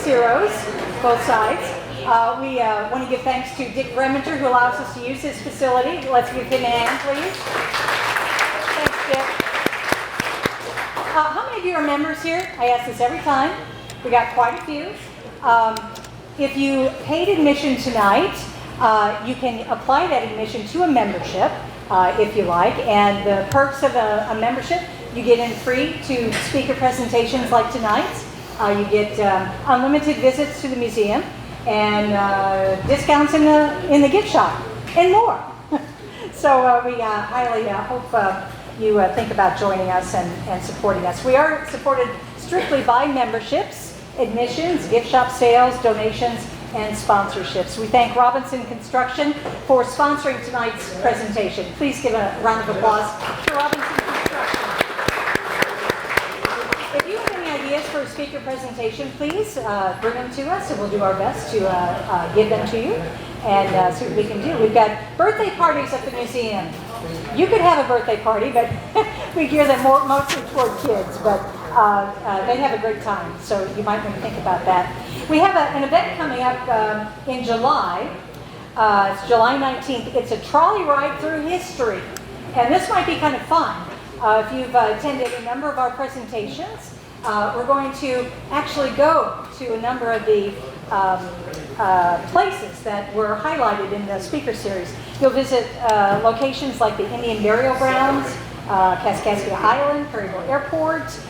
Ciro's, both sides. We want to give thanks to Dick Remminger, who allows us to use his facility. Let's give him a hand, please. Thanks, Dick. How many of you are members here? I ask this every time. We got quite a few. If you paid admission tonight, you can apply that admission to a membership, if you like. And the perks of a membership, you get in free to speaker presentations like tonight's. You get unlimited visits to the museum and discounts in the gift shop and more. So we highly hope you think about joining us and supporting us. We are supported strictly by memberships, admissions, gift shop sales, donations, and sponsorships. We thank Robinson Construction for sponsoring tonight's presentation. Please give a round of applause to Robinson Construction. If you have any ideas for a speaker presentation, please bring them to us, and we'll do our best to give them to you and see what we can do. We've got birthday parties at the museum. You could have a birthday party, but we gear them mostly toward kids, but they have a great time, so you might want to think about that. We have an event coming up in July. It's July 19th. It's a trolley ride through history, and this might be kind of fun. If you've attended a number of our presentations, we're going to actually go to a number of the places that were highlighted in the speaker series. You'll visit locations like the Indian Burial Grounds, Kaskaskia Island, Perryville Airport,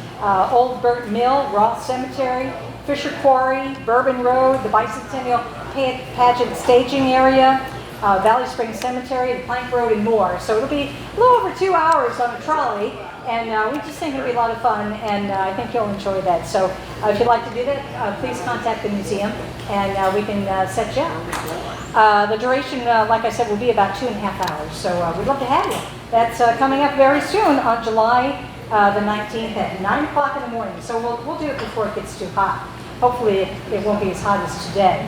Old Burt Mill, Roth Cemetery, Fisher Quarry, Bourbon Road, the Bicentennial Pageant Staging Area, Valley Springs Cemetery, the Plank Road, and more. So it'll be a little over 2 hours on a trolley, and we just think it'll be a lot of fun, and I think you'll enjoy that. So if you'd like to do that, please contact the museum, and we can set you up. The duration, like I said, will be about 2.5 hours, so we'd love to have you. That's coming up very soon on July the 19th at 9 o'clock in the morning. So we'll do it before it gets too hot. Hopefully it won't be as hot as today.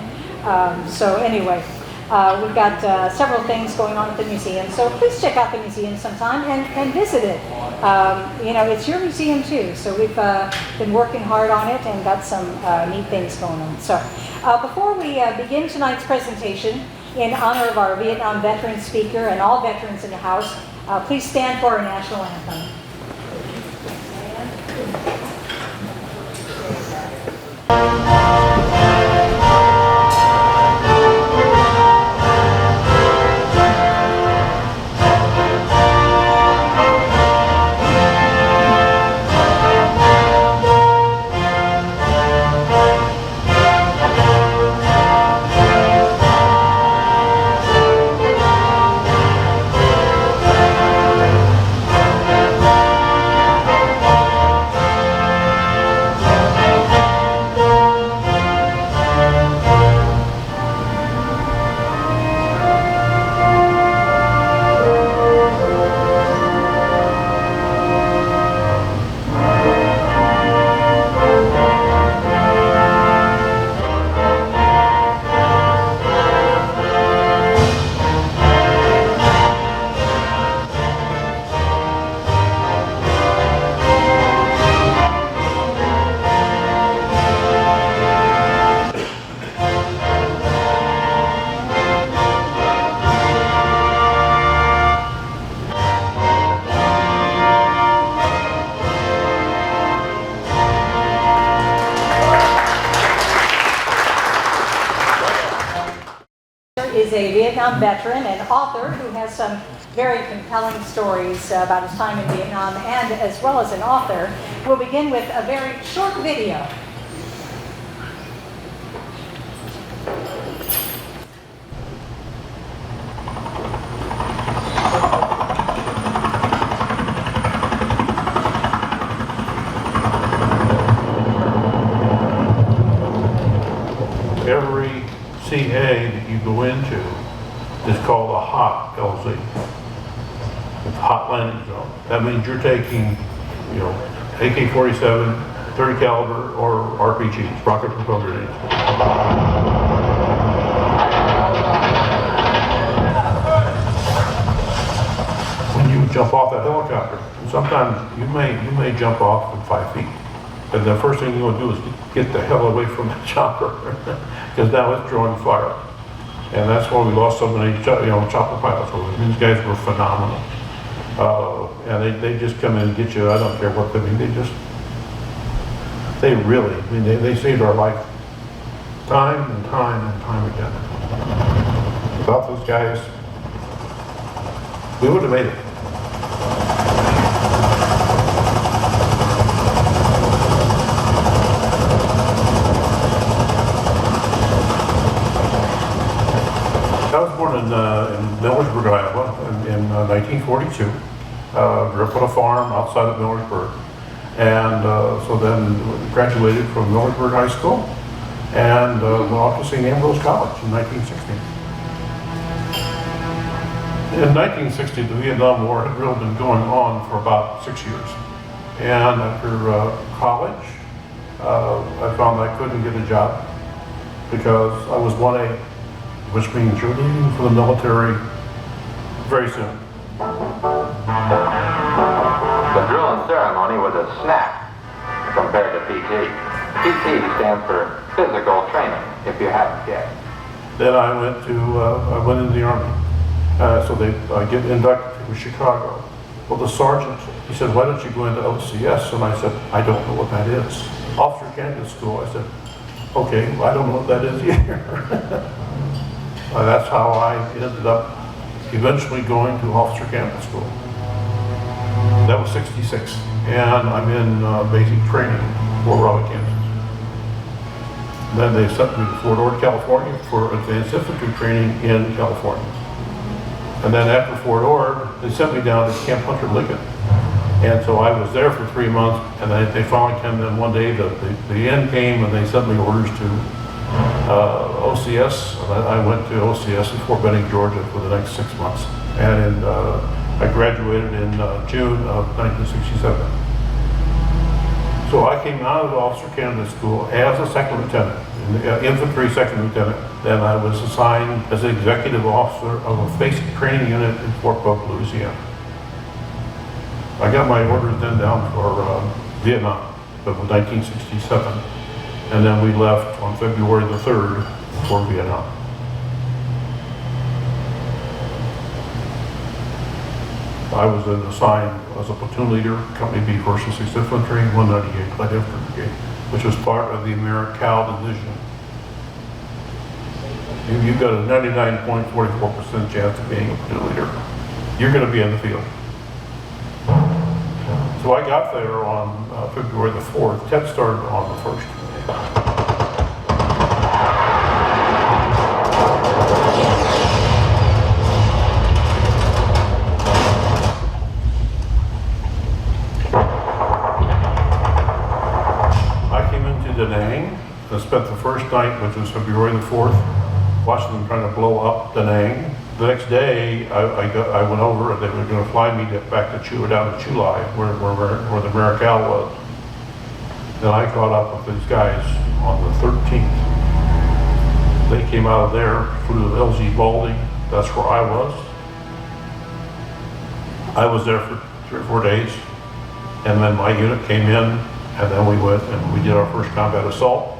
So anyway, we've got several things going on at the museum. So please check out the museum sometime and visit it. You know, it's your museum too. So we've been working hard on it and got some neat things going on. So before we begin tonight's presentation, in honor of our Vietnam veteran speaker and all veterans in the house, please stand for our national anthem. Is a Vietnam veteran and author who has some very compelling stories about his time in Vietnam, and as well as an author. We'll begin with a very short video. Every CA that you go into is called a hot LZ, hot landing zone. That means you're taking, you know, AK-47, 30 caliber, or RPGs, rocket propelled grenades. When you jump off that helicopter, sometimes you may jump off from 5 feet. And the first thing you want to do is get the hell away from the chopper, because now it's drawing fire. And that's why we lost so many, chopper pilots over there. These guys were phenomenal. And they just come in and get you. I don't care what they mean. They really, they saved our life time and time and time again. Without those guys, we would have made it. I was born in Millersburg, Iowa in 1942. Grew up on a farm outside of Millersburg. And so then graduated from Millersburg High School and went off to St. Ambrose College in 1960. In 1960, the Vietnam War had really been going on for about 6 years. And after college, I found I couldn't get a job because I was 1A, which means you're leaving for the military very soon. The drill and ceremony was a snack compared to PT. PT stands for physical training, if you haven't yet. Then I went into the Army. So I get inducted to Chicago. Well, the sergeant, he said, why don't you go into OCS? And I said, I don't know what that is. Officer Candidate School. I said, okay, well, I don't know what that is either. That's how I ended up eventually going to Officer Candidate School. That was 66. And I'm in basic training for Raleigh, Kansas. Then they sent me to Fort Ord, California for advanced infantry training in California. And then after Fort Ord, they sent me down to Camp Hunter Liggett. And so I was there for 3 months, and they finally came in one day, the end came, and they sent me orders to OCS. And I went to OCS in Fort Benning, Georgia for the next 6 months. And I graduated in June of 1967. So I came out of Officer Candidate School as a second lieutenant, infantry second lieutenant. Then I was assigned as executive officer of a basic training unit in Fort Polk, Louisiana. I got my orders then down for Vietnam of 1967. And then we left on February the 3rd for Vietnam. I was then assigned as a platoon leader, Company B, 1st and 6th Infantry, 198th Light Infantry Brigade, which was part of the Americal Division. You've got a 99.44% chance of being a platoon leader. You're going to be in the field. So I got there on February the 4th. Ted started on the 1st. Da Nang. I spent the first night, which was February the 4th, watching them trying to blow up Da Nang. The next day, I went over and they were going to fly me back to down to Chu Lai, where the Marical was. Then I caught up with these guys on the 13th. They came out of there, flew to LG Baldy. That's where I was. I was there for 3 or 4 days, and then my unit came in. And then we went and we did our first combat assault.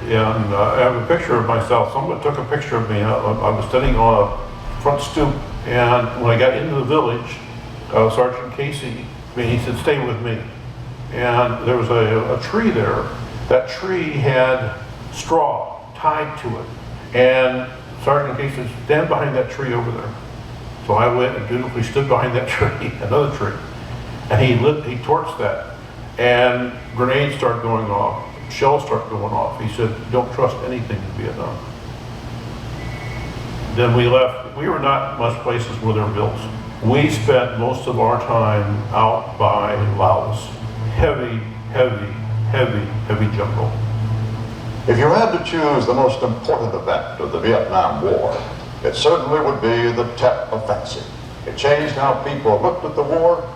And I have a picture of myself. Someone took a picture of me. I was standing on a front stoop. And when I got into the village, Sergeant Casey, he said, stay with me. And there was a tree there. That tree had straw tied to it. And Sergeant Casey said, stand behind that tree over there. So I went and dutifully stood behind that tree, another tree. And he torched that. And grenades start going off, shells start going off. He said, don't trust anything in Vietnam. Then we left. We were not much places where there were villas. We spent most of our time out by Laos. Heavy, heavy, heavy, heavy jungle. If you had to choose the most important event of the Vietnam War, it certainly would be the Tet Offensive. It changed how people looked at the war.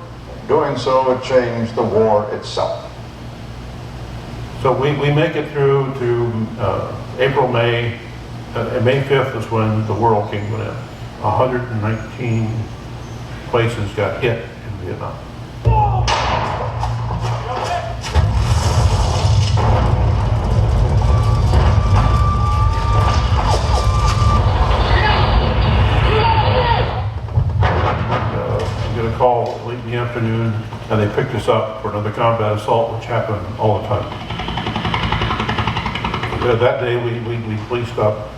Doing so, it changed the war itself. So we make it through to April, May. May 5th is when the world came to an end. 119 places got hit in Vietnam. and they picked us up for another combat assault, which happened all the time. That day we policed up.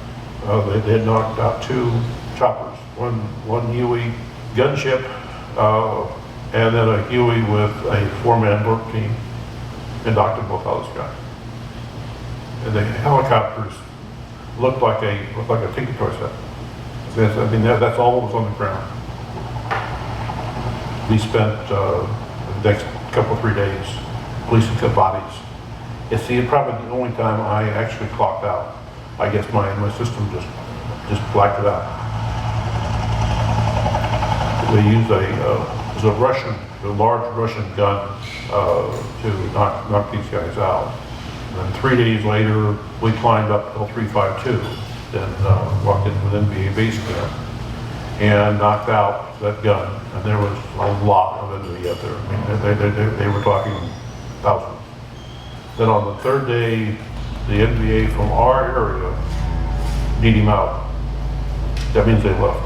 They had knocked out 2 choppers, one Huey gunship, and then a Huey with a 4-man work team, and knocked them both out of the sky. And the helicopters looked like a tinker toy set. I mean, that's all that was on the ground. We spent the next couple, 3 days policing the bodies. It's probably the only time I actually clocked out. I guess my system just blacked it out. They used a large Russian gun to knock these guys out. And then 3 days later, we climbed up Hill 352 and walked into an NBA base camp and knocked out that gun. And there was a lot of enemy out there. I mean, they were talking thousands. Then on the 3rd day, the NBA from our area beat him out. That means they left.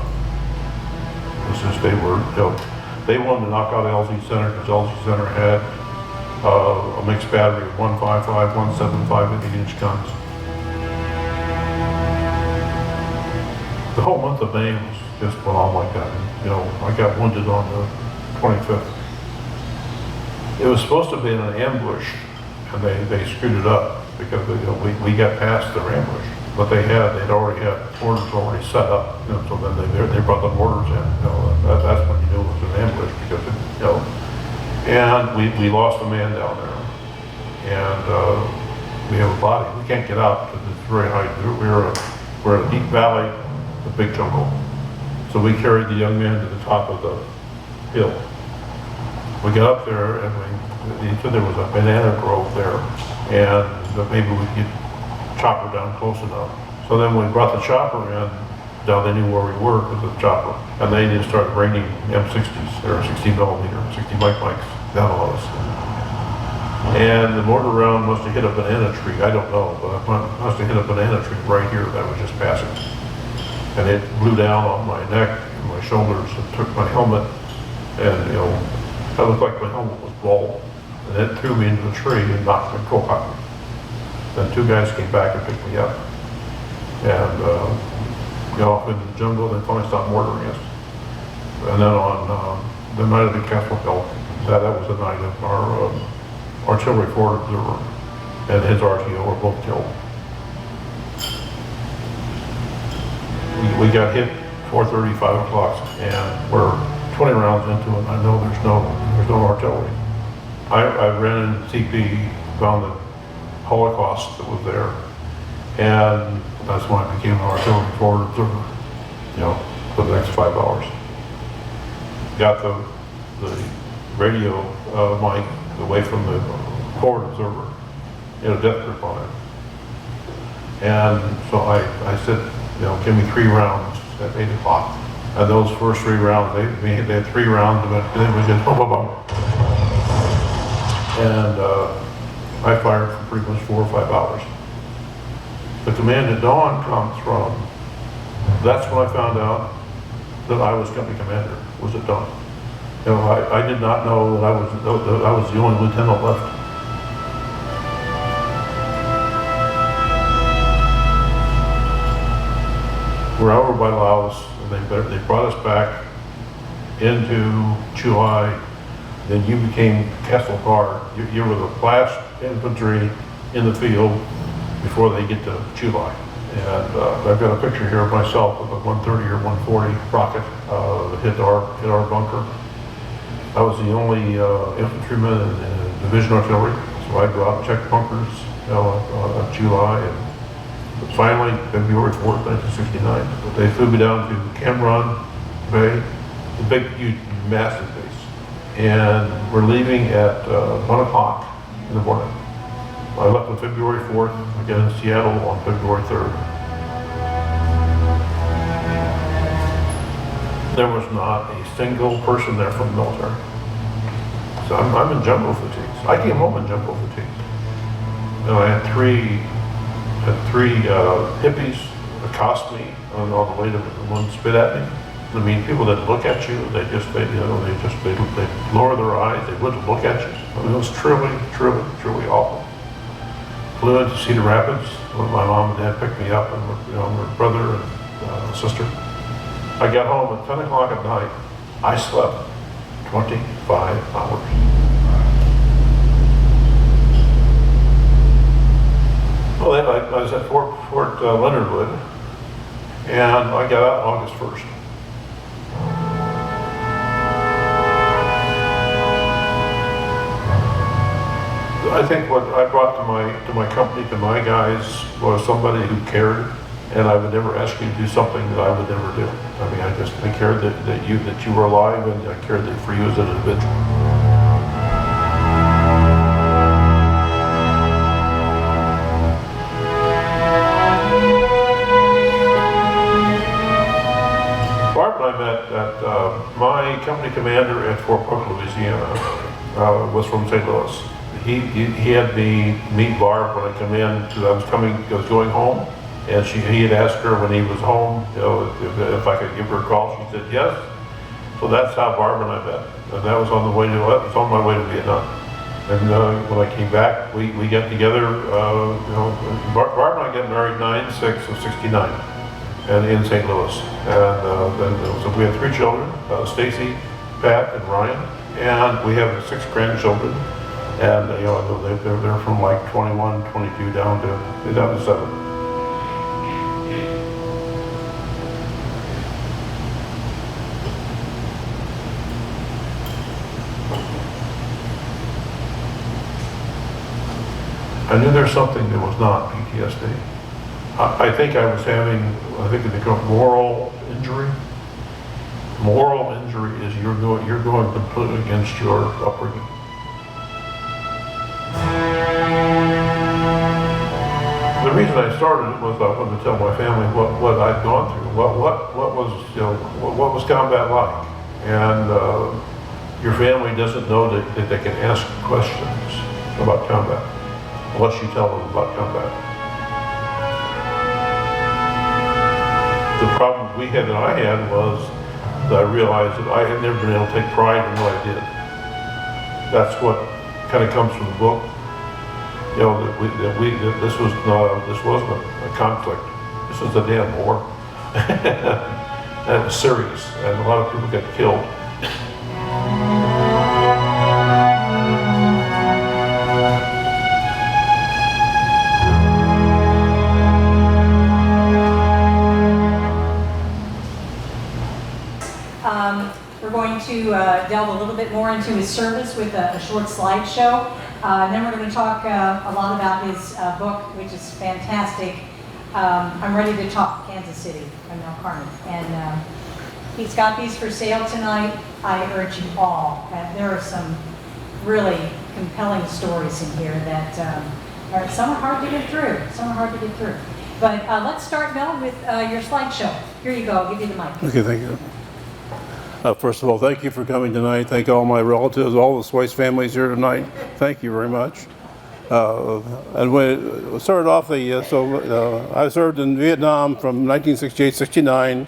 It's just they wanted to knock out LZ Center because LZ Center had a mixed battery of 155, 175, and 8-inch guns. The whole month of May was just went on like that. You know, I got wounded on the 25th. It was supposed to be an ambush, and they screwed it up because we got past their ambush. But they'd already had orders already set up. You know, so then they brought the orders in. You know, that's when you knew it was an ambush because and we lost a man down there, and we have a body. We can't get out because it's very high. We're in a deep valley, a big jungle. So we carried the young man to the top of the hill. We got up there and they said there was a banana grove there, and that maybe we could chopper down close enough. So then we brought the chopper in. Now they knew where we were because of the chopper, and they just started raining M60s or 60 millimeter, 60 mics down on us. And the mortar round must have hit a banana tree. I don't know, but it must have hit a banana tree right here that was just passing. And it blew down on my neck and my shoulders and took my helmet, and I looked like my helmet was bald. And it threw me into the tree and knocked my coat out. Then 2 guys came back and picked me up. And off into the jungle, they finally stopped mortaring us. And then on the night of the Castle Hill, that was the night of our artillery forward observer and his RTO were both killed. We got hit 4:30, 5 o'clock, and we're 20 rounds into it. I know there's no artillery. I ran in CP, found the Holocaust that was there, and that's when I became an artillery forward observer, for the next 5 hours. Got the radio mic away from the forward observer in a death grip on it. And so I said, give me 3 rounds at 8 o'clock. And those first 3 rounds, they had 3 rounds, and then we just boom, boom, boom. And I fired for pretty much 4 or 5 hours. The command at dawn comes from, that's when I found out that I was company commander, was at dawn. I did not know that I was the only lieutenant left. We're over by Laos, and they brought us back into Chuai. Then you became Castle Guard. You were the last infantry in the field before they get to Chuai. And I've got a picture here of myself with a 130 or 140 rocket that hit our bunker. I was the only infantryman in division artillery, so I'd go out and check bunkers on July. And finally, February 4th, 1969, they flew me down to Cameron Bay, the big, huge, massive base. And we're leaving at 1 o'clock in the morning. I left on February 4th, again in Seattle on February 3rd. There was not a single person there from the military. So I'm in jumbo fatigues. I came home in jumbo fatigues. I had three hippies accost me on the way to one spit at me. I mean, people that look at you, they lower their eyes, they wouldn't look at you. I mean, it was truly, truly, truly awful. Flew into Cedar Rapids when my mom and dad picked me up, and my brother and sister. I got home at 10 o'clock at night. I slept 25 hours. Well, then I was at Fort Leonard Wood, and I got out August 1st. I think what I brought to my company, to my guys, was somebody who cared, and I would never ask you to do something that I would never do. I mean, I cared that you were alive, and I cared for you as an individual. Barb and I met at my company commander at Fort Polk, Louisiana, was from St. Louis. He had me meet Barb when I come in, because I was going home, and he had asked her when he was home, if I could give her a call. She said yes. So that's how Barb and I met, and that was on my way to Vietnam. And when I came back, we got together. Barb and I got married 9/6 of '69, and in St. Louis. And then we had 3 children: Stacy, Pat, and Ryan, and we have 6 grandchildren. And they're from like 21, 22 down to 7. I knew there's something that was not PTSD. I think I was having, they call it moral injury. Moral injury is you're going completely against your upbringing. The reason I started it was I wanted to tell my family what I'd gone through, what was combat like, and your family doesn't know that they can ask questions about combat unless you tell them about combat. The problem that I had was that I realized that I had never been able to take pride in what I did. That's what kind of comes from the book. This wasn't a conflict. This was a damn war. And it was serious, and a lot of people got killed. We're going to delve a little bit more into his service with a short slideshow. And then we're going to talk a lot about his book, which is fantastic. I'm ready to talk Kansas City by Mel Carney. And he's got these for sale tonight. I urge you all. There are some really compelling stories in here that some are hard to get through. But let's start, Mel, with your slideshow. Here you go. I'll give you the mic. Okay, thank you. First of all, thank you for coming tonight. Thank all my relatives, all the Swice families here tonight. Thank you very much. And when it started off, I served in Vietnam from 1968-69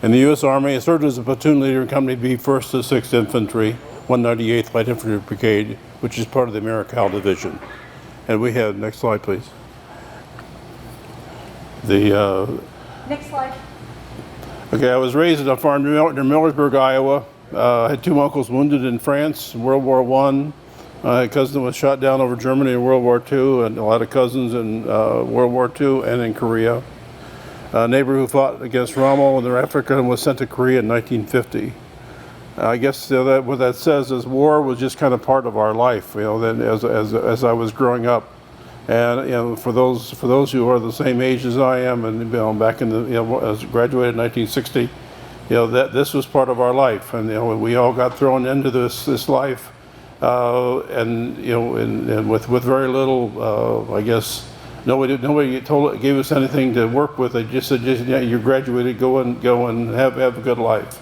in the U.S. Army. I served as a platoon leader in Company B, 1st to 6th Infantry, 198th Light Infantry Brigade, which is part of the Americal Division. And we have, next slide please. Next slide. Okay, I was raised at a farm near Millersburg, Iowa. I had 2 uncles wounded in France in World War I. My cousin was shot down over Germany in World War II, and a lot of cousins in World War II and in Korea. A neighbor who fought against Rommel in Africa and was sent to Korea in 1950. I guess what that says is war was just kind of part of our life, then as I was growing up. And for those who are the same age as I am, and back in as graduated in 1960, this was part of our life, and we all got thrown into this life, and with very little, I guess nobody gave us anything to work with. They just said, yeah, you graduated, go and have a good life.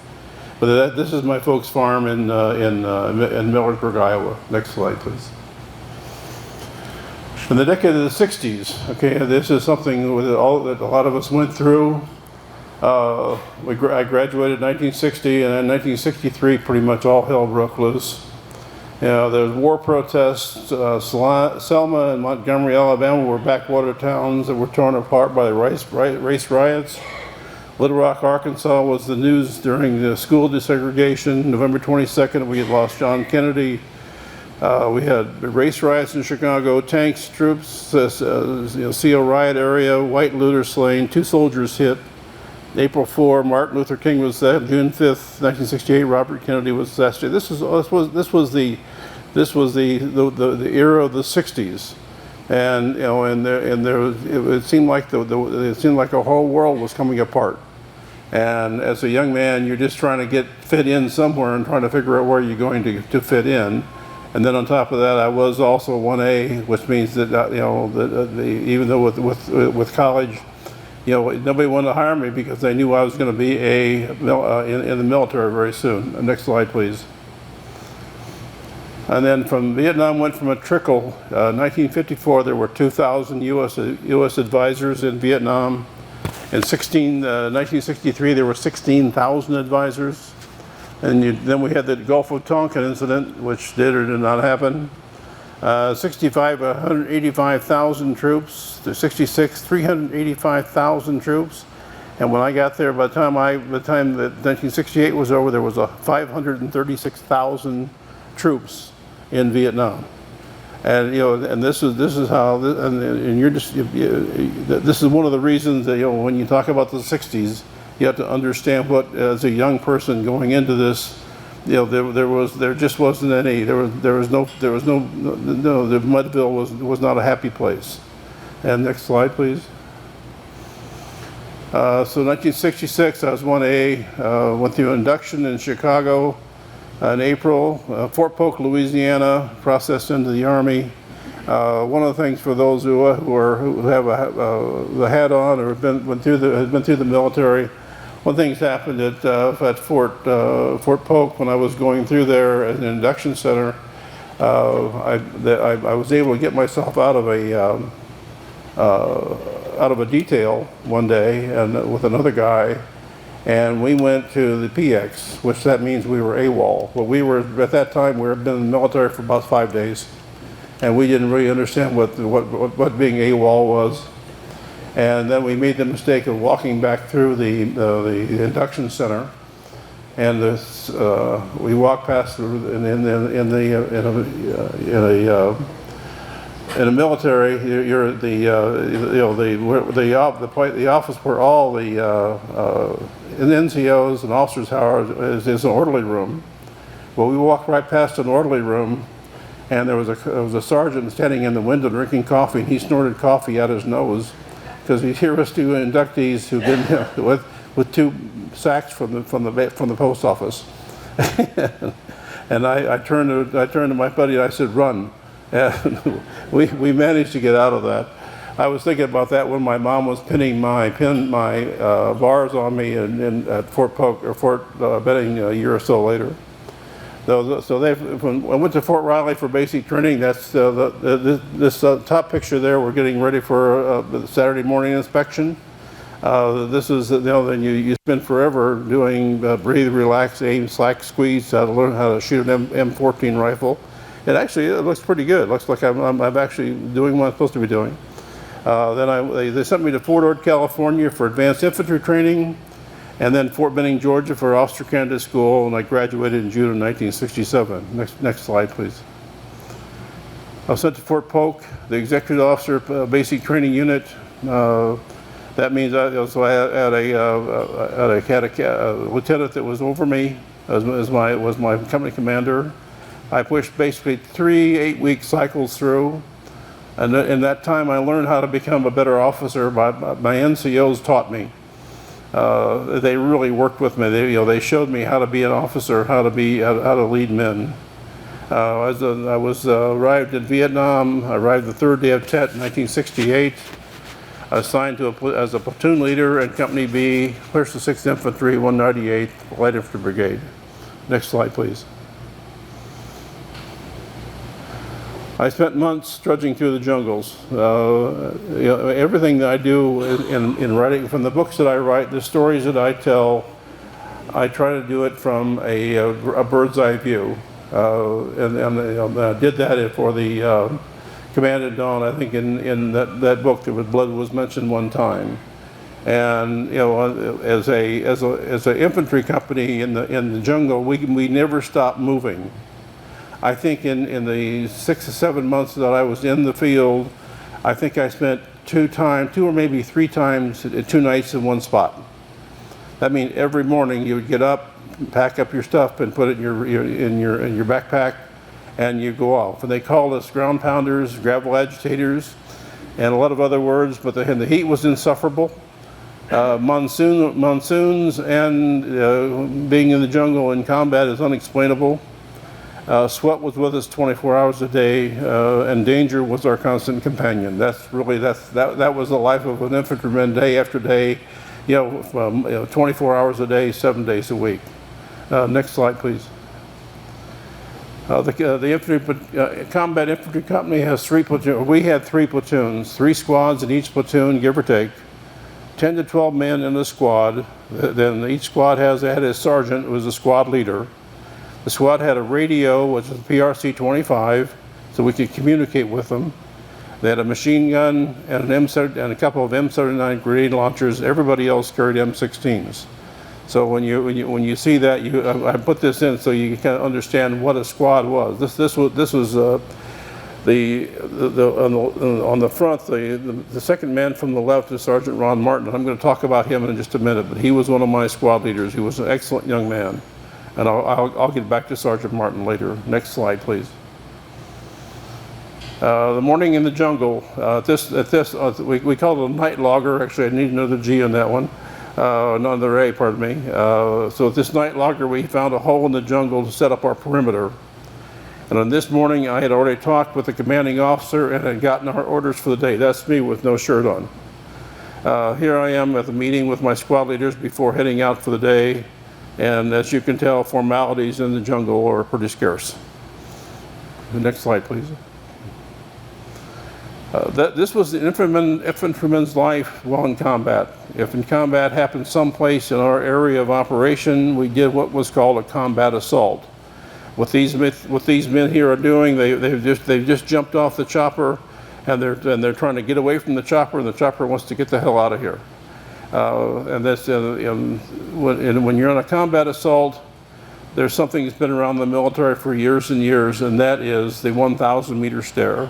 But this is my folks' farm in Millersburg, Iowa. Next slide, please. In the decade of the 60s, okay, this is something that a lot of us went through. I graduated in 1960, and in 1963, pretty much all hell broke loose. You know, there's war protests. Selma and Montgomery, Alabama were backwater towns that were torn apart by the race riots. Little Rock, Arkansas was the news during the school desegregation. November 22nd, we had lost John Kennedy. We had race riots in Chicago, tanks, troops, CO riot area, white looters slain, 2 soldiers hit. April 4, Martin Luther King was dead. June 5th, 1968, Robert Kennedy was assassinated. This was the era of the 60s, and you know, it seemed like it seemed like a whole world was coming apart. And as a young man, you're just trying to fit in somewhere and trying to figure out where you're going to fit in. And then on top of that, I was also 1A, which means that you know, even though with college, you know, nobody wanted to hire me because they knew I was going to be in the military very soon. Next slide, please. And then from Vietnam went from a trickle. 1954, there were 2,000 U.S. advisors in Vietnam. In 1963, there were 16,000 advisors. And then we had the Gulf of Tonkin incident, which did or did not happen. 65, 185,000 troops. 66, 385,000 troops. And when I got there, by the time that 1968 was over, there was 536,000 troops in Vietnam. And you know, and this is how, and you're just, this is one of the reasons that, you know, when you talk about the 60s, you have to understand what, as a young person going into this, you know, there just wasn't any, the Mudville was not a happy place. And next slide, please. So 1966, I was 1A, went through induction in Chicago in April. Fort Polk, Louisiana, processed into the Army. One of the things for those who have the hat on or have been through the military, one thing's happened at Fort Polk when I was going through there at an induction center. I was able to get myself out of a detail one day and with another guy, and we went to the PX, which that means we were AWOL. Well, we were at that time we had been in the military for about 5 days, and we didn't really understand what being AWOL was. And then we made the mistake of walking back through the induction center, and we walked past in a military. You're the office where all the NCOs and officers are is an orderly room. Well, we walked right past an orderly room, and there was a sergeant standing in the window drinking coffee, and he snorted coffee out his nose. Because here was 2 inductees who'd been with 2 sacks from the post office, and I turned to my buddy and I said, "Run!" And we managed to get out of that. I was thinking about that when my mom was pinning my bars on me at Fort Polk or Fort Benning a year or so later. So when I went to Fort Riley for basic training, that's this top picture there. We're getting ready for the Saturday morning inspection. This is, you know, then you spend forever doing breathe, relax, aim, slack, squeeze, how to learn how to shoot an M14 rifle. It looks pretty good. It looks like I'm actually doing what I'm supposed to be doing. Then they sent me to Fort Ord, California for advanced infantry training. And then Fort Benning, Georgia for officer candidate school, and I graduated in June of 1967. Next slide, please. I was sent to Fort Polk, the executive officer basic training unit. That means I had a lieutenant that was over me, was my company commander. I pushed basically 3 8-week cycles through, and in that time I learned how to become a better officer. My NCOs taught me. They really worked with me. They showed me how to be an officer, how to lead men. I arrived in Vietnam. I arrived the 3rd day of Tet in 1968. Assigned as a platoon leader in Company B, 1st to 6th Infantry, 198th Light Infantry Brigade. Next slide, please. I spent months trudging through the jungles. Everything that I do in writing, from the books that I write, the stories that I tell, I try to do it from a bird's eye view. I did that for the Command at Dawn. I think in that book, Blood was mentioned one time. And as an infantry company in the jungle, we never stopped moving. I think in the 6 or 7 months that I was in the field, I think I spent 2 or maybe 3 times, 2 nights in one spot. That means every morning you would get up, pack up your stuff, and put it in your backpack, and you go off. And they called us ground pounders, gravel agitators, and a lot of other words. But the heat was insufferable. Monsoons and being in the jungle in combat is unexplainable. Sweat was with us 24 hours a day, and danger was our constant companion. That was the life of an infantryman, day after day, 24 hours a day, 7 days a week. Next slide, please. The combat infantry company has 3 platoons. We had 3 platoons, 3 squads in each platoon, give or take. 10 to 12 men in a squad. Then each squad had a sergeant who was a squad leader. The squad had a radio, which was a PRC-25, so we could communicate with them. They had a machine gun and a couple of M79 grenade launchers. Everybody else carried M16s. So when you see that, I put this in so you can kind of understand what a squad was. This was on the front. The second man from the left is Sergeant Ron Martin. I'm going to talk about him in just a minute, but he was one of my squad leaders. He was an excellent young man. And I'll get back to Sergeant Martin later. Next slide, please. The morning in the jungle. We call it a night logger. Actually, I need another G on that one. Another A, pardon me. So at this night logger, we found a hole in the jungle to set up our perimeter. And on this morning, I had already talked with the commanding officer and had gotten our orders for the day. That's me with no shirt on. Here I am at the meeting with my squad leaders before heading out for the day. And as you can tell, formalities in the jungle are pretty scarce. The next slide, please. This was the infantryman's life while in combat. If in combat happened someplace in our area of operation, we did what was called a combat assault. What these men here are doing, they've just jumped off the chopper, and they're trying to get away from the chopper, and the chopper wants to get the hell out of here. And that's when you're on a combat assault, there's something that's been around the military for years and years, and that is the 1,000-meter stare.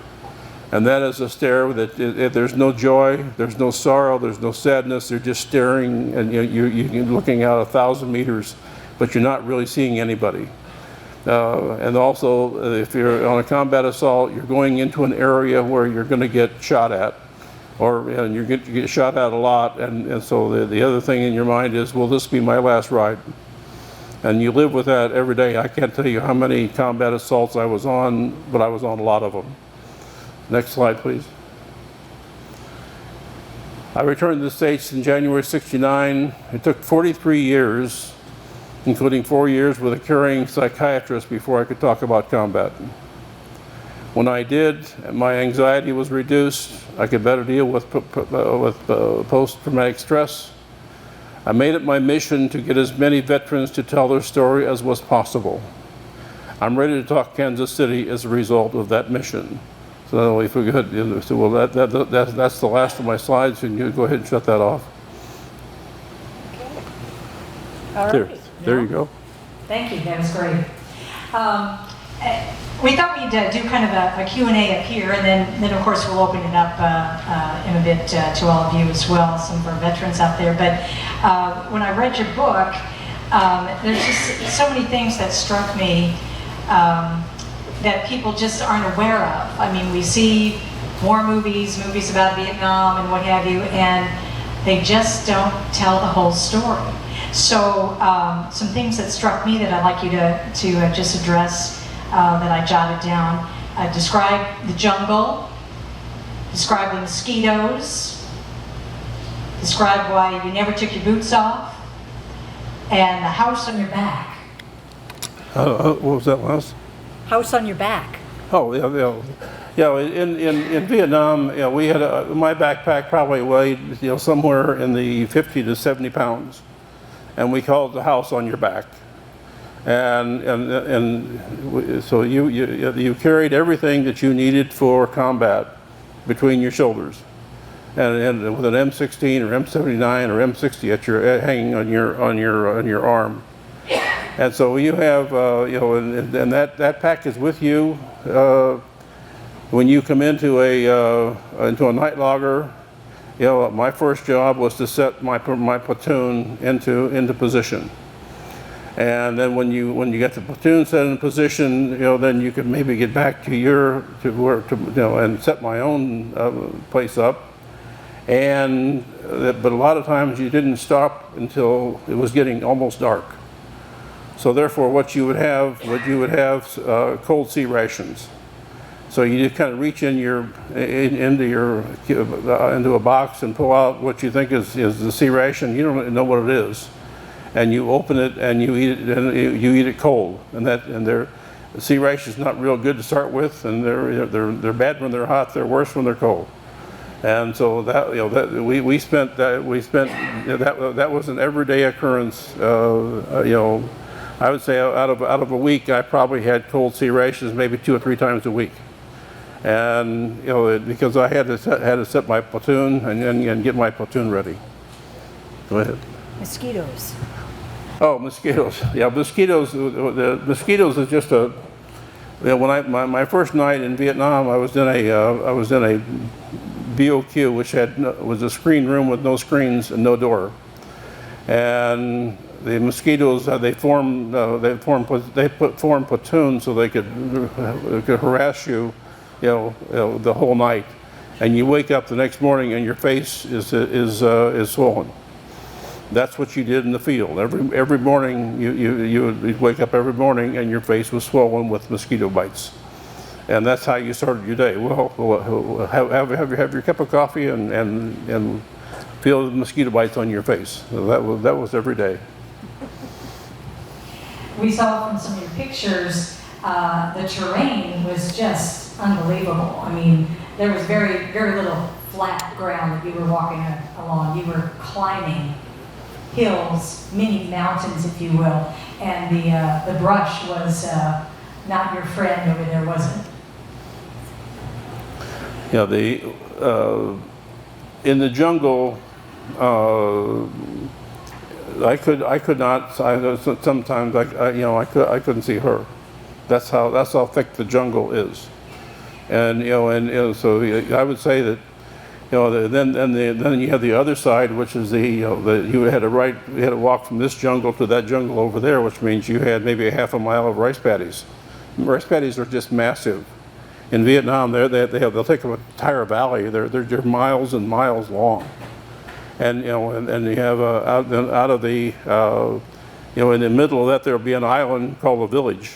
And that is a stare that there's no joy, there's no sorrow, there's no sadness. They're just staring, and you're looking out 1,000 meters, but you're not really seeing anybody. And also, if you're on a combat assault, you're going into an area where you're going to get shot at. And you get shot at a lot, and so the other thing in your mind is, will this be my last ride? And you live with that every day. I can't tell you how many combat assaults I was on, but I was on a lot of them. Next slide, please. I returned to the States in January '69. It took 43 years, including 4 years with a caring psychiatrist, before I could talk about combat. When I did, my anxiety was reduced. I could better deal with post-traumatic stress. I made it my mission to get as many veterans to tell their story as was possible. I'm ready to talk Kansas City as a result of that mission. So if we could, well, that's the last of my slides, and you go ahead and shut that off. Okay. All right. There you go. Thank you. That was great. We thought we'd do kind of a Q&A up here, and then of course we'll open it up in a bit to all of you as well, some of our veterans out there. But when I read your book, there's just so many things that struck me that people just aren't aware of. I mean, we see war movies about Vietnam and what have you, and they just don't tell the whole story. So some things that struck me that I'd like you to just address that I jotted down. Describe the jungle, describe the mosquitoes, describe why you never took your boots off, and the house on your back. What was that last? House on your back. Oh, yeah. in Vietnam, we had my backpack probably weighed, somewhere in the 50 to 70 pounds, and we called it the house on your back. So you carried everything that you needed for combat between your shoulders, and with an M16 or M79 or M60 at your hanging on your arm. And so you have and that pack is with you when you come into a night logger. My first job was to set my platoon into position. And then when you get the platoon set in position, then you could maybe get back to and set my own place up. But a lot of times you didn't stop until it was getting almost dark. So therefore, what you would have cold sea rations. So you just kind of reach into a box and pull out what you think is the sea ration. You don't know what it is. And you open it and you eat it, and you eat it cold. The sea ration is not real good to start with, and they're bad when they're hot. They're worse when they're cold. And so that was an everyday occurrence. I would say out of a week, I probably had cold sea rations maybe 2 or 3 times a week. And because I had to set my platoon and get my platoon ready. Go ahead. Mosquitoes. Oh, mosquitoes. Yeah, mosquitoes. The mosquitoes is just a. When my first night in Vietnam, I was in a BOQ, which was a screen room with no screens and no door, and the mosquitoes they formed platoons so they could harass you, the whole night, and you wake up the next morning and your face is swollen. That's what you did in the field. Every morning you would wake up every morning and your face was swollen with mosquito bites, and that's how you started your day. Well, have your cup of coffee and feel the mosquito bites on your face. So that was every day. We saw from some of your pictures, the terrain was just unbelievable. I mean, there was very, very little flat ground that you were walking along. You were climbing hills, mini mountains, if you will, and the brush was not your friend over there, was it? Yeah, in the jungle, I could not. Sometimes I couldn't see her. That's how thick the jungle is, and so I would say that. Then you have the other side, which is you had to walk from this jungle to that jungle over there, which means you had maybe a half a mile of rice paddies. Rice paddies are just massive. In Vietnam, they'll take an entire valley. They're miles and miles long, and you have out of the in the middle of that there'll be an island called a village,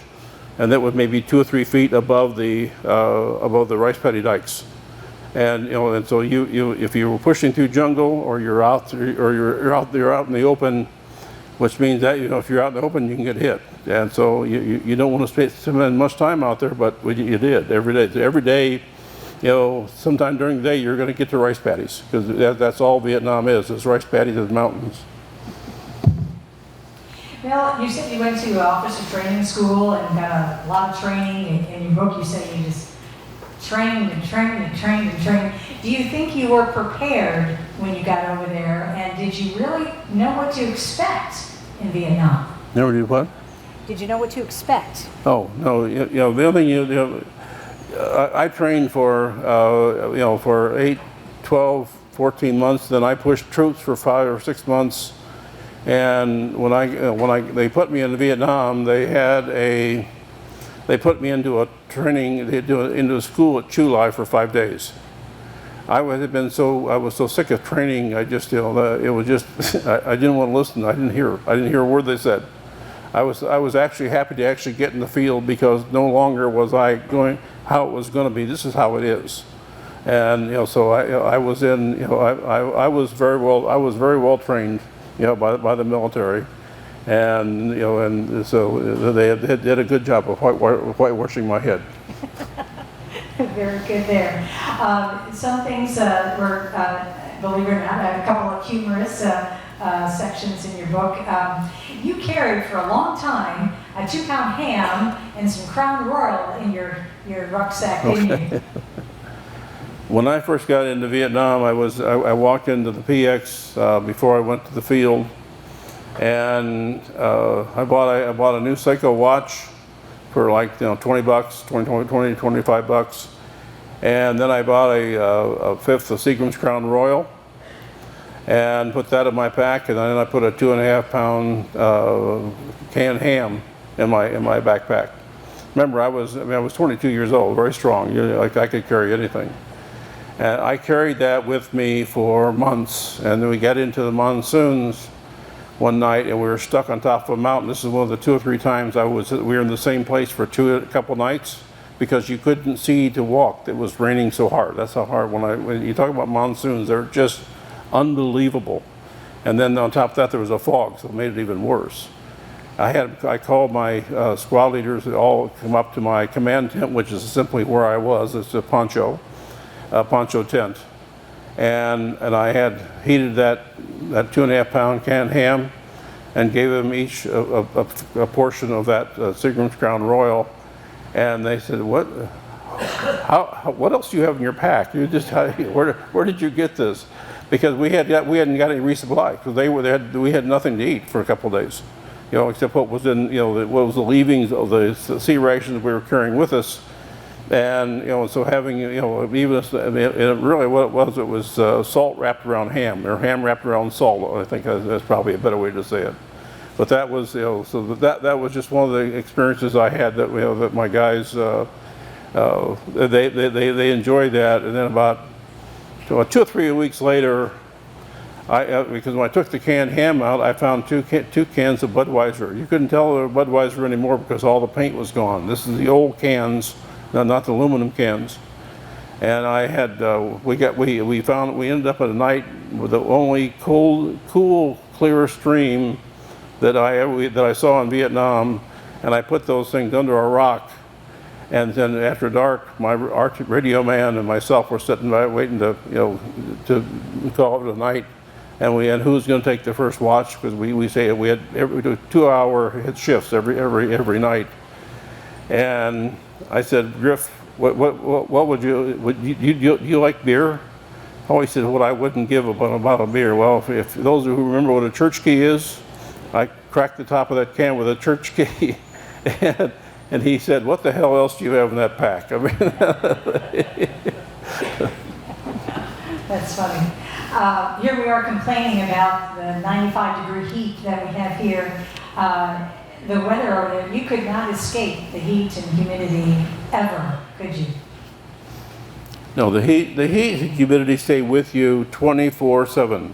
and that was maybe 2 or 3 feet above the rice paddy dikes. And so if you were pushing through jungle or you're out in the open, which means that if you're out in the open you can get hit, and so you don't want to spend much time out there, but you did every day. Every day, sometime during the day you're going to get to rice paddies, because that's all Vietnam is rice paddies and mountains. Well, you said you went to officer training school and got a lot of training. In your book, you say you just trained and trained and trained and trained. Do you think you were prepared when you got over there, and did you really know what to expect in Vietnam? Never did what? Did you know what to expect? Oh no, the other thing I trained for for 8, 12, 14 months. Then I pushed troops for 5 or 6 months, and when they put me in Vietnam, they put me into a training, into a school at Chu Lai for 5 days. I was so sick of training. I just, it was just, I didn't want to listen. I didn't hear a word they said. I was actually happy to actually get in the field, because no longer was I going how it was going to be. This is how it is. And so I was in, I was very well trained, by the military. And and so they did a good job of whitewashing my head. Very good there. Some things were, believe it or not, a couple of humorous sections in your book. You carried for a long time a 2-pound ham and some Crown Royal in your rucksack, didn't you? When I first got into Vietnam, I walked into the PX before I went to the field, and I bought a new Seiko watch for like, you know, 20 bucks, 25 bucks, and then I bought a fifth of Seagram's Crown Royal and put that in my pack, and then I put a 2.5-pound canned ham in my backpack. Remember, I was 22 years old, very strong. You know, like I could carry anything. And I carried that with me for months, and then we got into the monsoons one night, and we were stuck on top of a mountain. This is one of the 2 or 3 times we were in the same place for a couple nights, because you couldn't see to walk. It was raining so hard. That's how hard. When you talk about monsoons, they're just unbelievable. And then on top of that, there was a fog, so it made it even worse. I called my squad leaders to all come up to my command tent, which is simply where I was. It's a poncho tent, and I had heated that 2.5-pound canned ham, and gave them each a portion of that Seagram's Crown Royal, and they said, "What else do you have in your pack? You just where did you get this?" Because we hadn't got any resupply, because we had nothing to eat for a couple of days, you know, except what was in, you know, what was the leavings of the sea rations we were carrying with us. And, you know, so having, you know, even, it really what it was salt wrapped around ham, or ham wrapped around salt. I think that's probably a better way to say it. But that was, you know, so that was just one of the experiences I had that, you know, that my guys, they enjoyed that. And then about 2 or 3 weeks later, because when I took the canned ham out, I found two cans of Budweiser. You couldn't tell they were Budweiser anymore because all the paint was gone. This is the old cans. No, not the aluminum cans. And I had, we ended up at a night with the only cool, clear stream that I saw in Vietnam, and I put those things under a rock. And then after dark, my radio man and myself were sitting by waiting to, you know, to call it a night. And who's going to take the first watch? Because we say we had 2-hour shifts every night. And I said, "Griff, what would you like beer?" Oh, he said, "Well, I wouldn't give a bottle of beer." Well, if those who remember what a church key is, I cracked the top of that can with a church key, and he said, "What the hell else do you have in that pack?" I mean, That's funny. Here we are complaining about the 95-degree heat that we have here. The weather over there, you could not escape the heat and humidity ever, could you? no, the heat and humidity stay with you 24/7.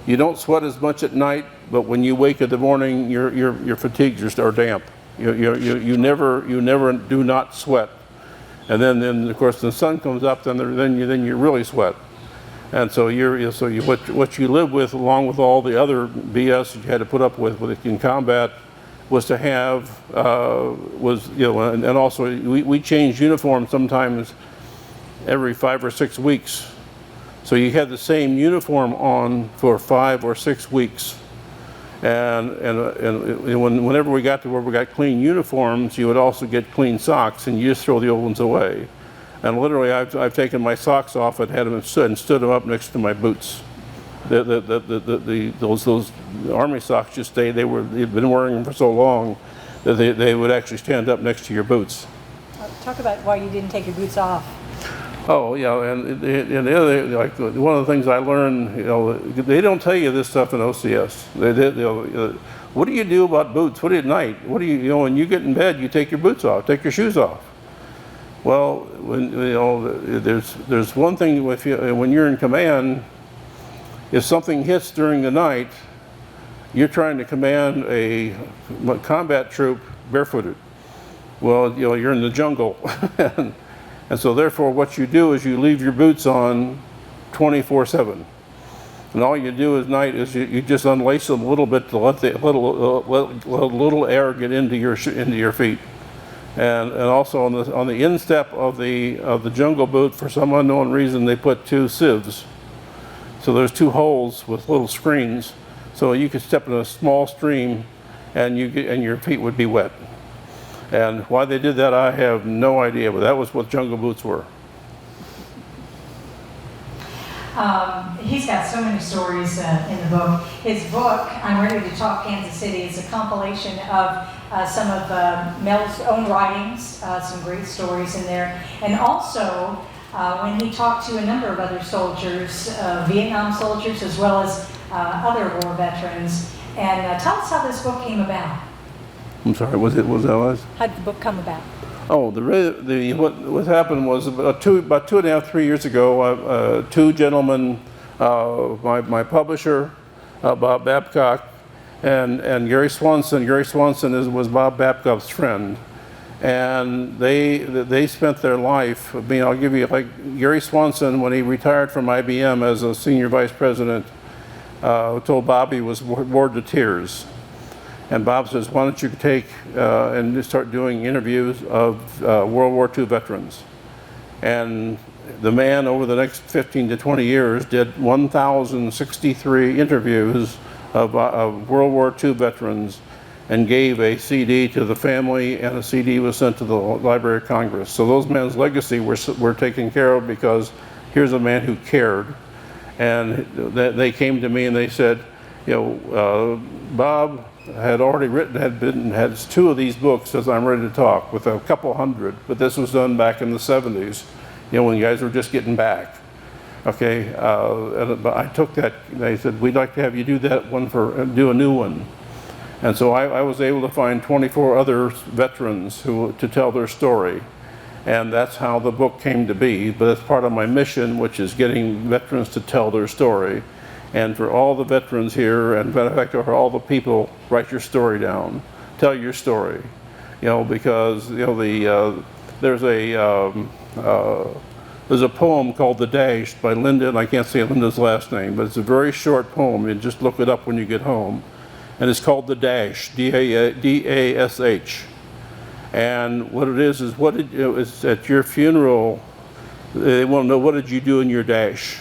You don't sweat as much at night, but when you wake in the morning, your fatigues are damp. You never do not sweat. And then of course the sun comes up, then you really sweat. And so what you live with, along with all the other BS that you had to put up with in combat, was to have and also we changed uniforms sometimes every 5 or 6 weeks. So you had the same uniform on for 5 or 6 weeks. And whenever we got to where we got clean uniforms, you would also get clean socks, and you just throw the old ones away. And literally, I've taken my socks off and had them stood them up next to my boots. Those army socks just stayed. They'd been wearing them for so long that they would actually stand up next to your boots. Talk about why you didn't take your boots off. Oh yeah, and the other, like, one of the things I learned, you know, they don't tell you this stuff in OCS. What do you do about boots? What do you at night? What do you know, when you get in bed, you take your boots off, take your shoes off. Well, there's one thing when you're in command. If something hits during the night, you're trying to command a combat troop barefooted. Well, you know, you're in the jungle. And so therefore what you do is you leave your boots on 24/7. And all you do at night is you just unlace them a little bit to let a little air get into your feet. And also on the instep of the jungle boot, for some unknown reason, they put 2 sieves. So there's 2 holes with little screens, so you could step in a small stream, and your feet would be wet. And why they did that, I have no idea, but that was what jungle boots were. He's got so many stories in the book. His book, I'm Ready to Talk Kansas City, is a compilation of some of Mel's own writings, some great stories in there. And also, when he talked to a number of other soldiers, Vietnam soldiers, as well as other war veterans. And tell us how this book came about. I'm sorry, was that was? How did the book come about? Oh, what happened was about 2.5, 3 years ago, 2 gentlemen, my publisher, Bob Babcock, and Gary Swanson. Gary Swanson was Bob Babcock's friend, and they spent their life. I mean, I'll give you, like Gary Swanson, when he retired from IBM as a senior vice president, told Bob he was bored to tears. And Bob says, why don't you take and start doing interviews of World War II veterans? And the man, over the next 15 to 20 years, did 1,063 interviews of World War II veterans and gave a CD to the family, and a CD was sent to the Library of Congress. So those men's legacy were taken care of, because here's a man who cared. And they came to me and they said, you know, Bob had already had 2 of these books, as I'm Ready to Talk, with a couple hundred, but this was done back in the 70s, you know, when you guys were just getting back. Okay, but I took that, they said, we'd like to have you do that one do a new one. And so I was able to find 24 other veterans to tell their story. And that's how the book came to be, but it's part of my mission, which is getting veterans to tell their story. And for all the veterans here, and in fact, for all the people, write your story down. Tell your story. You know, because, you know, there's a poem called The Dash by Linda, and I can't say Linda's last name, but it's a very short poem. You just look it up when you get home. And it's called The Dash, D-A-S-H. And what it is it's at your funeral, they want to know, what did you do in your dash?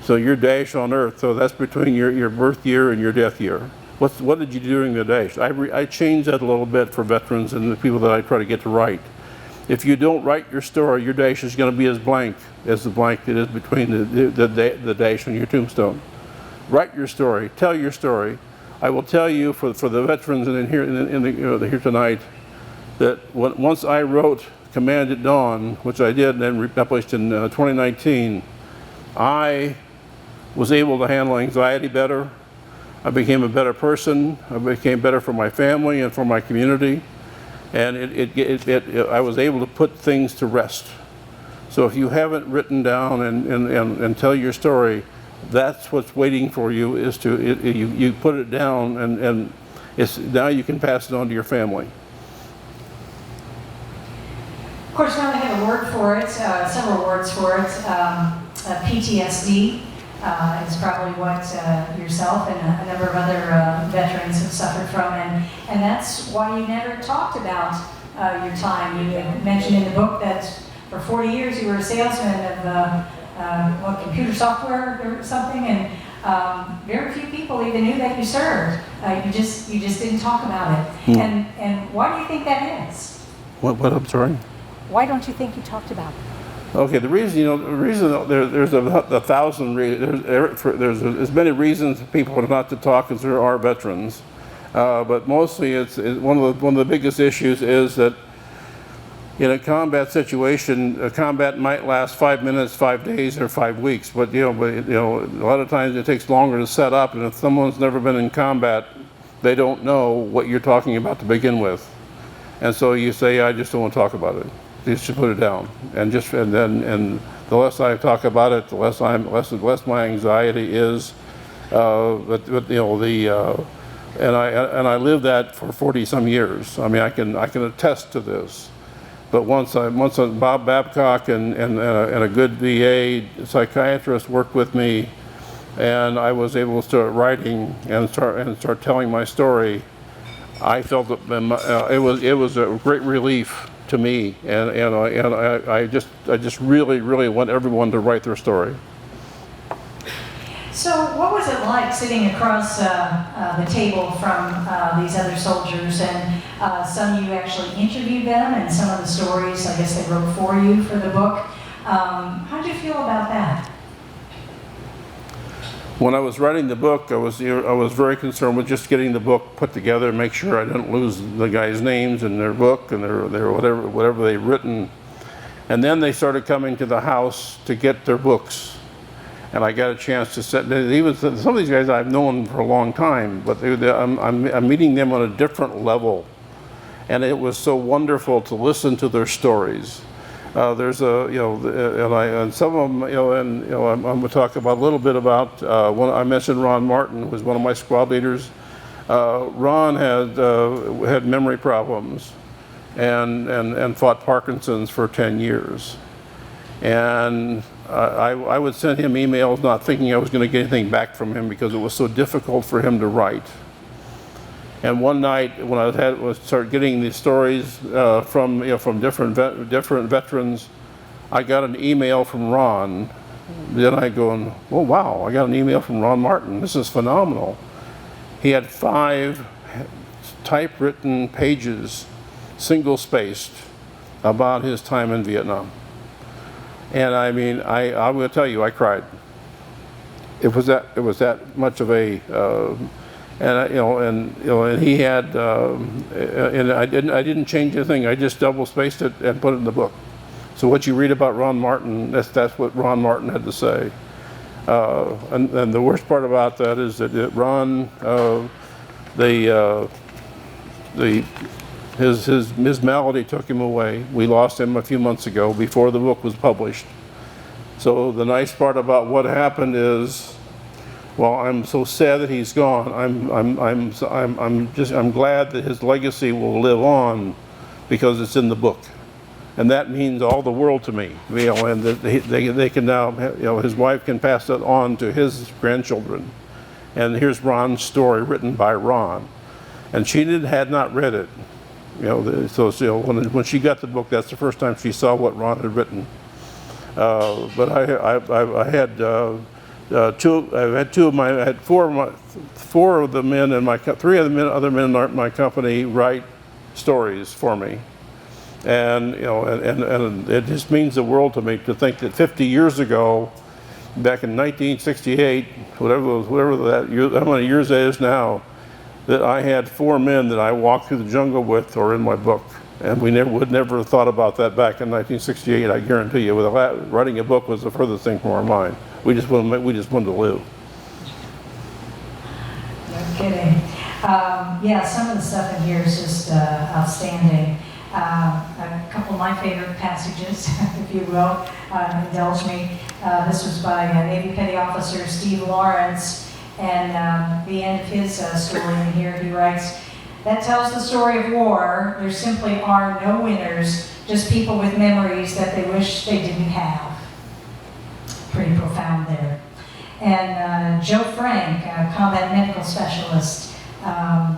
So your dash on earth, so that's between your birth year and your death year. What did you do during the dash? I changed that a little bit for veterans and the people that I try to get to write. If you don't write your story, your dash is going to be as blank as the blank it is between the dash and your tombstone. Write your story. Tell your story. I will tell you, for the veterans here tonight, that once I wrote Command at Dawn, which I did and then published in 2019, I was able to handle anxiety better. I became a better person. I became better for my family and for my community. And I was able to put things to rest. So if you haven't written down and tell your story, that's what's waiting for you, is you put it down, and now you can pass it on to your family. Of course, now they have a word for it, several words for it. PTSD is probably what yourself and a number of other veterans have suffered from, and that's why you never talked about your time. You mentioned in the book that for 40 years you were a salesman of computer software or something, and very few people even knew that you served. You just didn't talk about it. And why do you think that is? What? I'm sorry? Why don't you think you talked about it? Okay, the reason there's a thousand reasons. There's as many reasons people not to talk as there are veterans, but mostly it's one of the biggest issues is that in a combat situation, a combat might last 5 minutes, 5 days, or 5 weeks. But a lot of times it takes longer to set up, and if someone's never been in combat, they don't know what you're talking about to begin with, and so you say, I just don't want to talk about it. You should put it down, and the less I talk about it, the less my anxiety is. And I lived that for 40 some years. I mean, I can attest to this. But once Bob Babcock and a good VA psychiatrist worked with me, and I was able to start writing and start telling my story, I felt that it was a great relief to me, and I just really want everyone to write their story. So what was it like sitting across the table from these other soldiers, and some you actually interviewed them, and some of the stories, I guess they wrote for you for the book. How did you feel about that? When I was writing the book, I was very concerned with just getting the book put together and make sure I didn't lose the guys' names in their book and their whatever they'd written. And then they started coming to the house to get their books. And I got a chance to sit, even some of these guys I've known for a long time, but I'm meeting them on a different level. And it was so wonderful to listen to their stories. There's and some of them, I'm going to talk about a little bit about, I mentioned Ron Martin, who was one of my squad leaders. Ron had memory problems and fought Parkinson's for 10 years. And I would send him emails not thinking I was going to get anything back from him because it was so difficult for him to write. And one night when I started getting these stories from different veterans, I got an email from Ron. Then I go, oh wow, I got an email from Ron Martin. This is phenomenal. He had 5 typewritten pages, single-spaced, about his time in Vietnam. And I mean, I'm going to tell you, I cried. It was that much of a, and he had, and I didn't change anything. I just double-spaced it and put it in the book. So what you read about Ron Martin, that's what Ron Martin had to say. And the worst part about that is that Ron, his malady took him away. We lost him a few months ago before the book was published. So the nice part about what happened is, well, I'm so sad that he's gone. I'm glad that his legacy will live on because it's in the book, and that means all the world to me. And that they can now, his wife can pass that on to his grandchildren. And here's Ron's story written by Ron, and she had not read it. When she got the book, that's the first time she saw what Ron had written. But I had 4 of the men in my 3 of the other men in my company write stories for me, and it just means the world to me to think that 50 years ago, back in 1968, how many years that is now, that I had 4 men that I walked through the jungle with are in my book. And we would never have thought about that back in 1968, I guarantee you. Writing a book was the furthest thing from our mind. We just wanted to live. No kidding. Yeah, some of the stuff in here is just outstanding. A couple of my favorite passages, if you will, indulge me. This was by Navy Petty Officer Steve Lawrence, and the end of his story in here, he writes, "That tells the story of war. There simply are no winners, just people with memories that they wish they didn't have." Pretty profound there. And Joe Frank, a combat medical specialist, I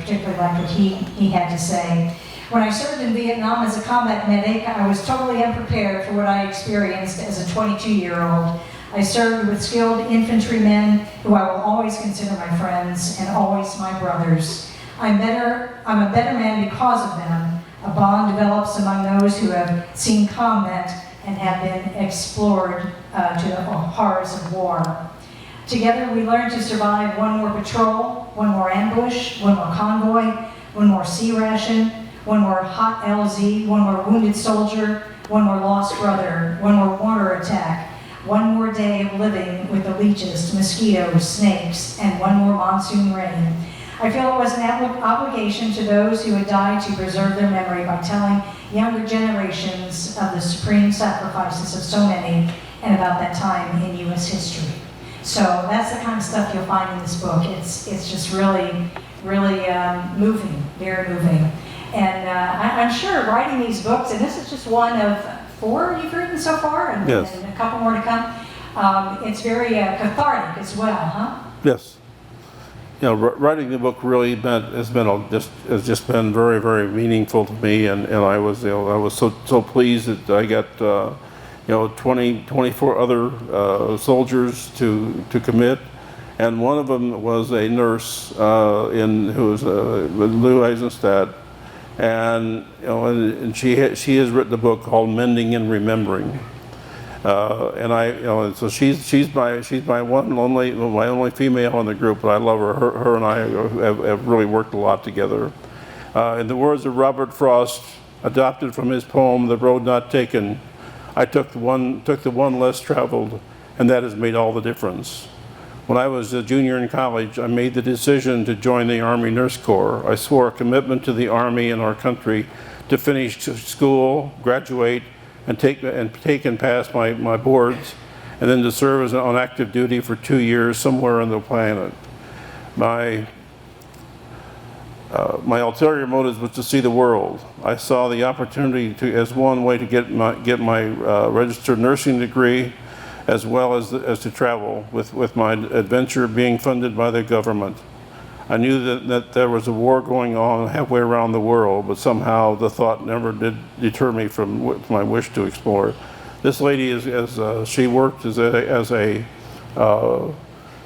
particularly liked what he had to say. "When I served in Vietnam as a combat medic, I was totally unprepared for what I experienced as a 22-year-old. I served with skilled infantrymen who I will always consider my friends and always my brothers. I'm a better man because of them. A bond develops among those who have seen combat and have been explored to the horrors of war. Together we learn to survive one more patrol, one more ambush, one more convoy, one more sea ration, one more hot LZ, one more wounded soldier, one more lost brother, one more mortar attack, one more day of living with the leeches, mosquitoes, snakes, and one more monsoon rain. I feel it was an obligation to those who had died to preserve their memory by telling younger generations of the supreme sacrifices of so many and about that time in U.S. history." So that's the kind of stuff you'll find in this book. It's just really, really moving, very moving. And I'm sure writing these books, and this is just one of 4 you've written so far, and, Yes. and a couple more to come, it's very cathartic as well, huh? Yes. writing the book really has just been very, very meaningful to me, and I was, I was so pleased that I got, 24 other soldiers to commit, and one of them was a nurse who was with Lou Eisenstadt, and and she has written a book called Mending and Remembering. And so she's my only female in the group, but I love her. Her and I have really worked a lot together. In the words of Robert Frost, adopted from his poem "The Road Not Taken," I took the one less traveled, and that has made all the difference. When I was a junior in college, I made the decision to join the Army Nurse Corps. I swore a commitment to the Army and our country to finish school, graduate, and take and pass my boards, and then to serve on active duty for 2 years somewhere on the planet. My ulterior motive was to see the world. I saw the opportunity as one way to get my registered nursing degree, as well as to travel, with my adventure being funded by the government. I knew that there was a war going on halfway around the world, but somehow the thought never did deter me from my wish to explore. This lady, she worked as a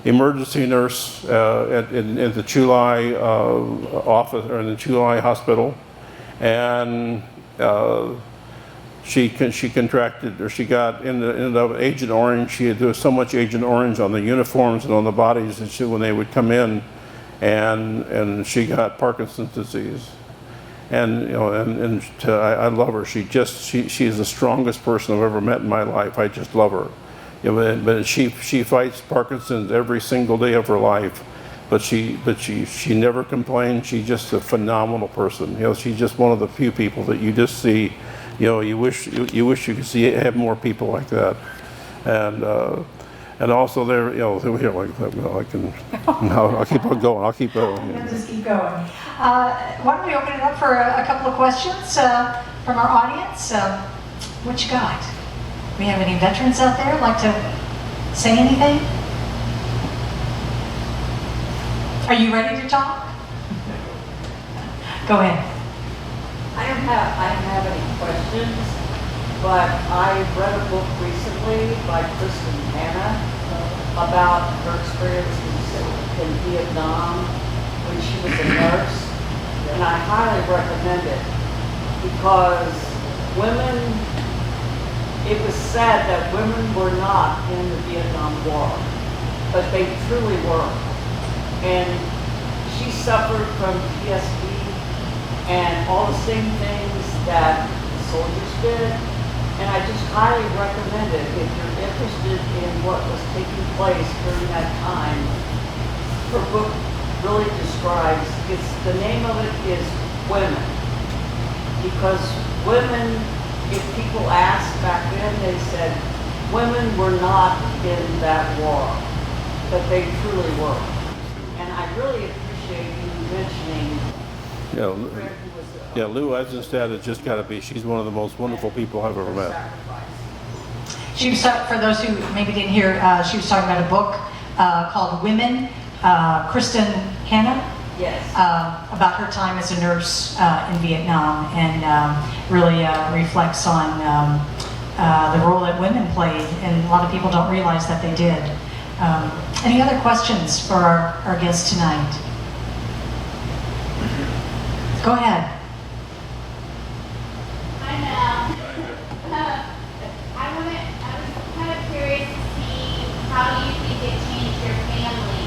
emergency nurse in the Chulai office, or in the Chulai hospital, and she contracted, or she ended up Agent Orange. There was so much Agent Orange on the uniforms and on the bodies that when they would come in, and she got Parkinson's disease, and I love her. She is the strongest person I've ever met in my life. I just love her. But she fights Parkinson's every single day of her life, but she never complains. She's just a phenomenal person. She's just one of the few people that you just see. You wish you could have more people like that, and also there, I can. I'll keep on going. I'll keep going. Yeah, just keep going. Why don't we open it up for a couple of questions from our audience? What you got? We have any veterans out there like to say anything? Are you ready to talk? Go ahead. I don't have any questions, but I read a book recently by Kristen Hanna about her experiences in Vietnam when she was a nurse, and I highly recommend it because it was said that women were not in the Vietnam War, but they truly were. And she suffered from PTSD and all the same things that the soldiers did. And I just highly recommend it if you're interested in what was taking place during that time. Her book really describes, the name of it is Women. Because women, if people asked back then, they said, women were not in that war, but they truly were. And I really appreciate you mentioning Lou Eisenstadt has just got to be, she's one of the most wonderful people I've ever met. She was, for those who maybe didn't hear, she was talking about a book called Women, Kristen Hanna. Yes. About her time as a nurse in Vietnam, and really reflects on the role that women played, and a lot of people don't realize that they did. Any other questions for our guest tonight? Go ahead. Hi, Mel. I was kind of curious to see how you think it changed your family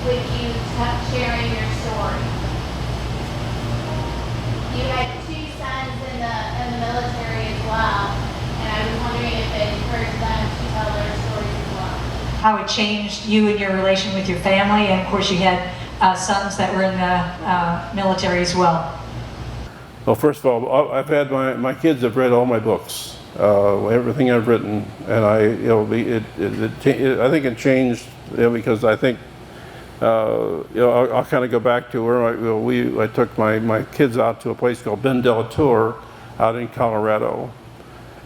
with you sharing your story. You had 2 sons in the military as well, and I was wondering if it encouraged them to tell their stories as well. How it changed you and your relation with your family, and of course you had sons that were in the military as well. Well, first of all, I've had my kids have read all my books, everything I've written, and I think it changed because I think I'll kind of go back to where I took my kids out to a place called Ben de la Tour out in Colorado,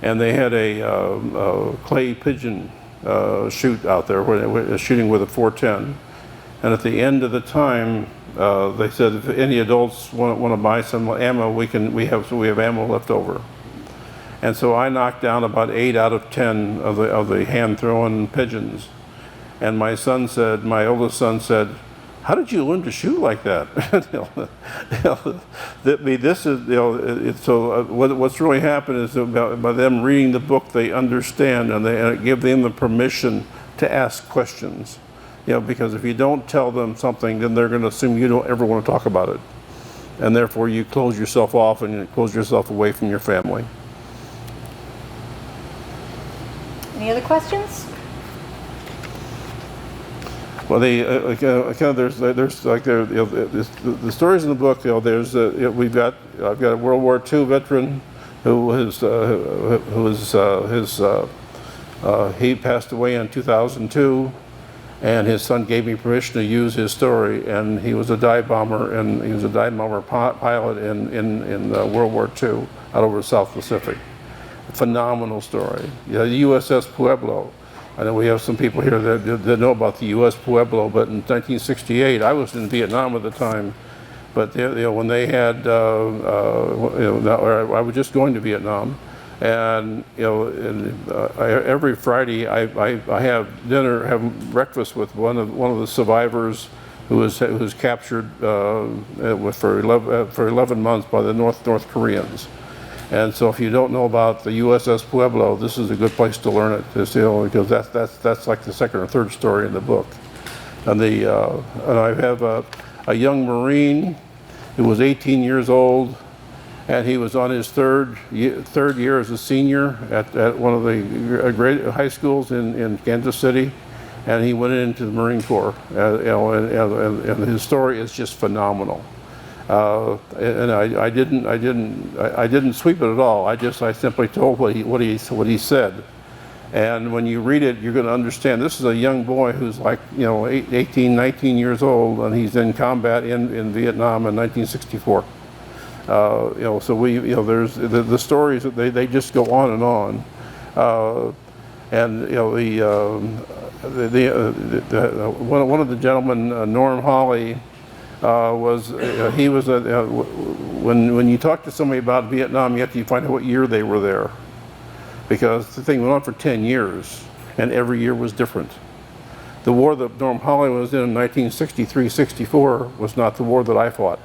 and they had a clay pigeon shoot out there where they were shooting with a .410. And at the end of the time, they said, if any adults want to buy some ammo, we have ammo left over. And so I knocked down about 8 out of 10 of the hand-thrown pigeons. And my oldest son said, "How did you learn to shoot like that?" What's really happened is by them reading the book, they understand, and it gives them the permission to ask questions. Because if you don't tell them something, then they're going to assume you don't ever want to talk about it. And therefore you close yourself off and you close yourself away from your family. Any other questions? Well, the stories in the book. I've got a World War II veteran he passed away in 2002, and his son gave me permission to use his story. And he was a dive bomber, and he was a dive bomber pilot in World War II out over the South Pacific. A phenomenal story. The USS Pueblo. I know we have some people here that know about the U.S. Pueblo, but in 1968, I was in Vietnam at the time. But when they had, I was just going to Vietnam, and every Friday I have breakfast with one of the survivors who was captured for 11 months by the North Koreans. And so if you don't know about the USS Pueblo, this is a good place to learn it, because that's like the second or third story in the book. And I have a young Marine who was 18 years old, and he was on his third year as a senior at one of the great high schools in Kansas City, and he went into the Marine Corps. And his story is just phenomenal. And I didn't sweep it at all. I simply told what he said. And when you read it, you're going to understand. This is a young boy who's like 18, 19 years old, and he's in combat in Vietnam in 1964. So there's the stories that they just go on and on. And one of the gentlemen, Norm Hawley. When you talk to somebody about Vietnam, you have to find out what year they were there, because the thing went on for 10 years, and every year was different. The war that Norm Hawley was in 1963-64 was not the war that I fought.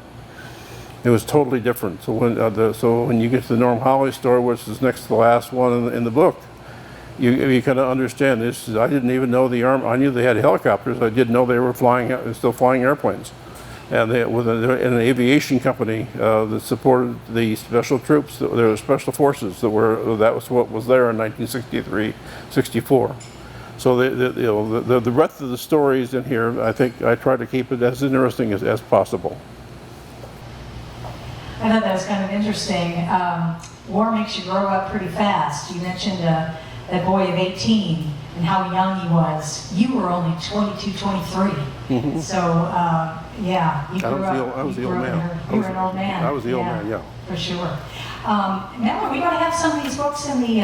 It was totally different. So when you get to the Norm Hawley story, which is next to the last one in the book, you kind of understand this. I didn't even know the Army. I knew they had helicopters. I didn't know they were still flying airplanes. And they with an aviation company that supported the special troops, the special forces that was what was there in 1963-64. So the breadth of the stories in here, I think I try to keep it as interesting as possible. I thought that was kind of interesting. War makes you grow up pretty fast. You mentioned that boy of 18 and how young he was. You were only 22, 23. Mm-hmm. So, yeah, you grew up. I was the old man. You were an old man. I was the old man, yeah. For sure. Mel, are we going to have some of these books in the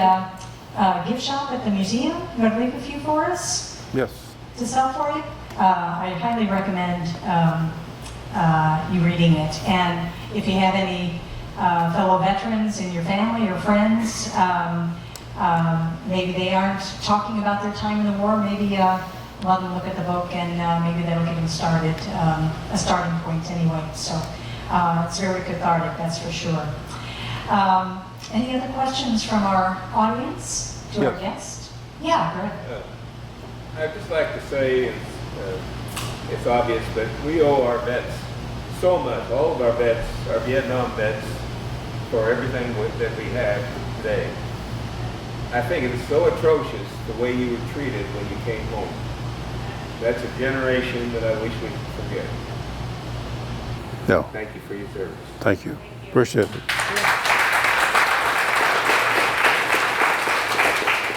gift shop at the museum? You want to leave a few for us? Yes. To sell for you? I highly recommend you reading it. And if you have any fellow veterans in your family or friends, maybe they aren't talking about their time in the war, maybe let them look at the book, and maybe that'll get them started, a starting point anyway. So it's very cathartic, that's for sure. Any other questions from our audience to our guest? Yeah, Greg. I'd just like to say, it's obvious, but we owe our vets so much, all of our vets, our Vietnam vets, for everything that we have today. I think it was so atrocious the way you were treated when you came home. That's a generation that I wish we could forget. No. Thank you for your service. Thank you. Appreciate it.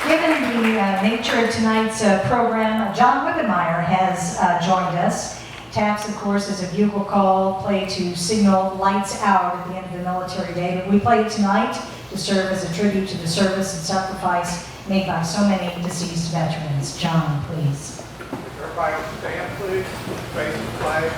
Given the nature of tonight's program, John Wickenmeyer has joined us. Taps, of course, is a bugle call played to signal lights out at the end of the military day, but we play it tonight to serve as a tribute to the service and sacrifice made by so many deceased veterans. John, please. Everybody stand, please. please? Raise the flag.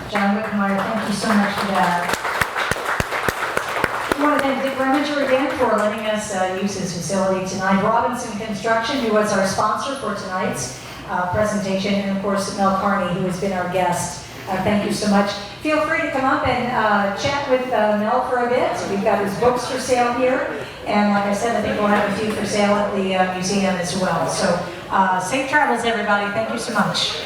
John Whitmire, thank you so much for that. I want to thank Dick Reminger again for letting us use his facility tonight. Robinson Construction, who was our sponsor for tonight's presentation, and of course Mel Carney, who has been our guest. Thank you so much. Feel free to come up and chat with Mel for a bit. We've got his books for sale here, and like I said, I think we'll have a few for sale at the museum as well. So safe travels, everybody. Thank you so much.